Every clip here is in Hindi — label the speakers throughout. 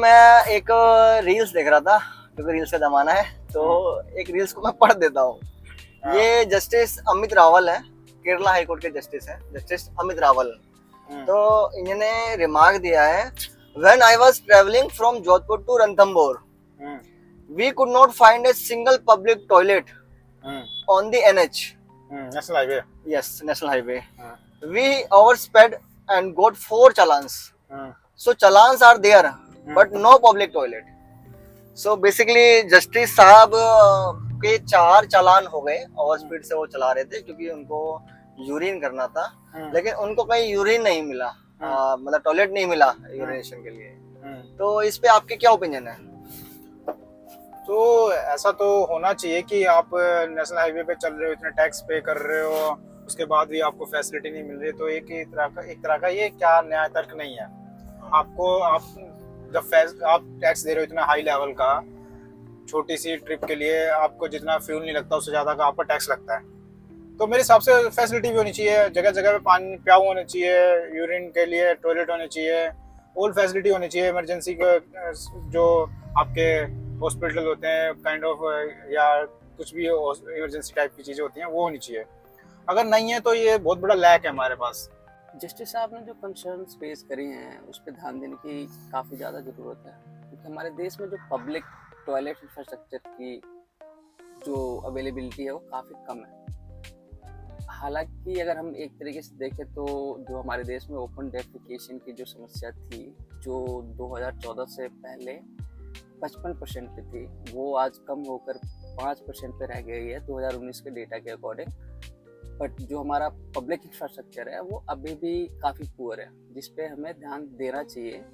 Speaker 1: मैं एक रील्स देख रहा था क्योंकि रील्स का जमाना है, तो एक रील्स को मैं पढ़ देता हूँ। ये जस्टिस अमित रावल है, केरला हाई कोर्ट के जस्टिस हैं, जस्टिस अमित रावल। तो इन्होंने रिमार्क दिया है, when I was travelling from Jodhpur to Ranthambore we could not find a single public toilet on the NH
Speaker 2: national highway.
Speaker 1: yes national highway. We oversped and got 4 challans. So challans are there but no public toilet. So basically justice साहब के 4 चालान हो गए, ओवर स्पीड से वो चला रहे थे क्योंकि उनको यूरिन करना था, लेकिन उनको कहीं यूरिन नहीं मिला, मतलब टॉयलेट नहीं मिला यूरिनेशन के लिए। तो इस पे आपके क्या ओपिनियन है?
Speaker 2: तो ऐसा तो होना चाहिए कि आप नेशनल हाईवे पे चल रहे हो, इतने टैक्स पे कर रहे हो, उसके बाद भी आपको फैसिलिटी नहीं मिल रही, तो एक तरह का ये क्या न्याय तर्क नहीं है। आपको आप जब आप टैक्स दे रहे हो इतना हाई लेवल का, छोटी सी ट्रिप के लिए आपको जितना फ्यूल नहीं लगता उससे ज्यादा का आपका टैक्स लगता है। तो मेरे हिसाब से फैसिलिटी भी होनी चाहिए, जगह जगह पे पानी प्याऊ होने चाहिए, यूरिन के लिए टॉयलेट होने चाहिए, ऑल फैसिलिटी होनी चाहिए। इमरजेंसी का जो आपके हॉस्पिटल होते हैं काइंड ऑफ, या कुछ भी इमरजेंसी टाइप की चीज़ें होती हैं वो होनी चाहिए। अगर नहीं है तो ये बहुत बड़ा लैक है हमारे पास।
Speaker 3: जस्टिस साहब ने जो कंसर्न्स पेश करी हैं उस पर ध्यान देने की काफ़ी ज़्यादा ज़रूरत है, क्योंकि हमारे देश में जो पब्लिक टॉयलेट इंफ्रास्ट्रक्चर की जो अवेलेबिलिटी है वो काफ़ी कम है। हालांकि अगर हम एक तरीके से देखें तो जो हमारे देश में ओपन डेफिकेशन की जो समस्या थी, जो 2014 से पहले 55% पे थी, वो आज कम होकर 5% पे रह गई है 2019 के डेटा के अकॉर्डिंग। बट जो हमारा पब्लिक इंफ्रास्ट्रक्चर है वो अभी भी काफ़ी पुअर है, जिस पे हमें ध्यान देना चाहिए।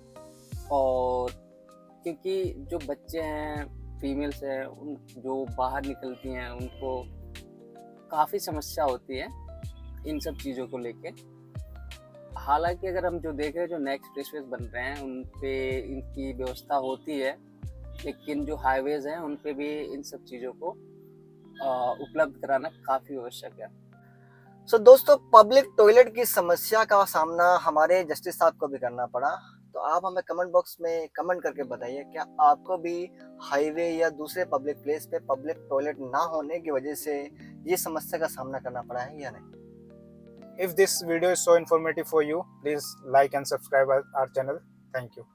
Speaker 3: और क्योंकि जो बच्चे हैं, फीमेल्स हैं, उन जो बाहर निकलती हैं उनको काफ़ी समस्या होती है इन सब चीज़ों को लेके। हालांकि अगर हम जो देख रहे हैं, जो नेक्स्ट एक्सप्रेसवेज बन रहे हैं उन पे इनकी व्यवस्था होती है, लेकिन जो हाईवेज हैं उन पे भी इन सब चीज़ों को उपलब्ध कराना काफ़ी आवश्यक है।
Speaker 1: सो दोस्तों, पब्लिक टॉयलेट की समस्या का सामना हमारे जस्टिस साहब को भी करना पड़ा। तो आप हमें कमेंट बॉक्स में कमेंट करके बताइए, क्या आपको भी हाईवे या दूसरे पब्लिक प्लेस पे पब्लिक टॉयलेट ना होने की वजह से ये समस्या का सामना करना पड़ा है या नहीं?
Speaker 2: If this video is so informative for you, please like and subscribe our channel. Thank you.